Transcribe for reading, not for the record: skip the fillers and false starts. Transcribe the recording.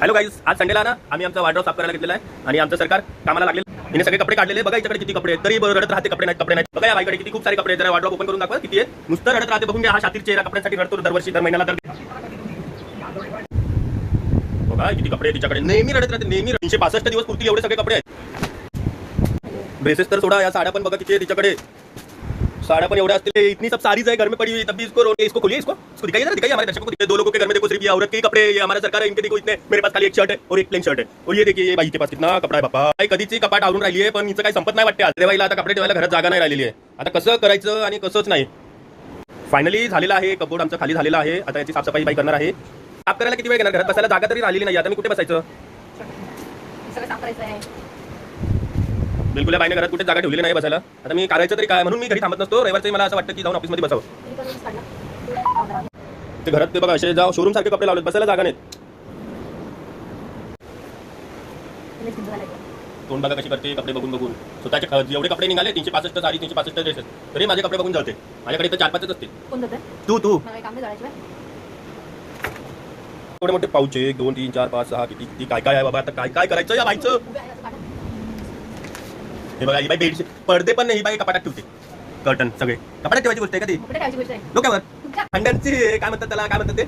Hello guys, आज संडेला ना आम्ही आमचा वार्डरोब साफ करायला घेतलेला आहे आणि आमचं सरकार कामाला लागलेलं. हिने सगळे कपडे काढलेले. बघा याच्याकडे किती कपडे आहेत, तरी रडत राहते. कपडे नाही. बघा या बाईकडे किती खूप सारे कपडे आहेत. जरा वार्डरोब ओपन करून दाखवा किती आहे. नुसतं रडत राहते. बघून घ्या, हा शातीर चेहरा कपड्यांसाठी रडतो दरवर्षी, दर महिन्याला. बघा किती कपडे तिच्याकडे, नेहमी रडत राहते नेहमी. 365 दिवस पुरतील एवढे सगळे कपडे आहेत. ड्रेसेस तर सोडा, या साड्या पण बघा किती आहे तिच्याकडे. साड़ा पण एवढे असते. इतनी सब सारीज है घर में पड़ी हुई, तब भी इसको खोलिए, इसको दिखाइए हमारे दर्शकों को दिखाइए। दो लोगों के घर में देखो सिर्फ ये औरत के कपड़े, ये हमारा सरकार है, इनके देखो इतने. मेरे पास खाली एक शर्ट है और एक प्लेन शर्ट है. और ये देखिए ये बाई के पास कितना कपड़ा है बापा. काही कधीची कपाट आवरून राहिली आहे, पण हिचं काही संपत नाही वाटते. आज देवाईला आता कपडे ठेवायला घरात जागा नाही राहिलेली आहे. आता कसं करायचं आणि कसंच नाही. फायनली झालेलं आहे, कपबोर्ड आमचं खाली झालेलं आहे. आता याची साफसफाई बाई करणार आहे. साफ करायला किती वेळ घेणार, घरात बसायला जागा तरी राहिलेली नाही. आता मी कुठे बसायचं. बिलकुल बाईने घरात कुठे जागा ठेवलेली नाही बसायला. आता मी करायचं तरी काय, म्हणून मी घरी थांबत नसतो. रविवारचं मला असं वाटतं की जाऊन ऑफिसमध्ये बसावं. ते घरात ते बघा असे जाऊ शोरूम सारखे कपडे लावलेत, बसायला जागा नाहीत. तोंड बघा कशी करते कपडे बघून बघून. स्वतःचे जेवढे कपडे निघाले 365 साडी 365 ड्रेसेस, तरी माझे कपडे बघून जाते. माझ्याकडे तर 4-5 असते. तू थोडे मोठे पाऊच, 1 2 3 4 5 6 किती किती काय काय आहे बाबा. आता काय काय करायचं या बाईचं. हे बघा ही बाई बेडशीट, पडदे पण नाही, ही बाई कपाटात ठेवते. कर्टन सगळे कपाटात ठेवायची गोष्ट आहे का ती. डोक्यावर खंडांची काय म्हणतात त्याला, काय म्हणतात ते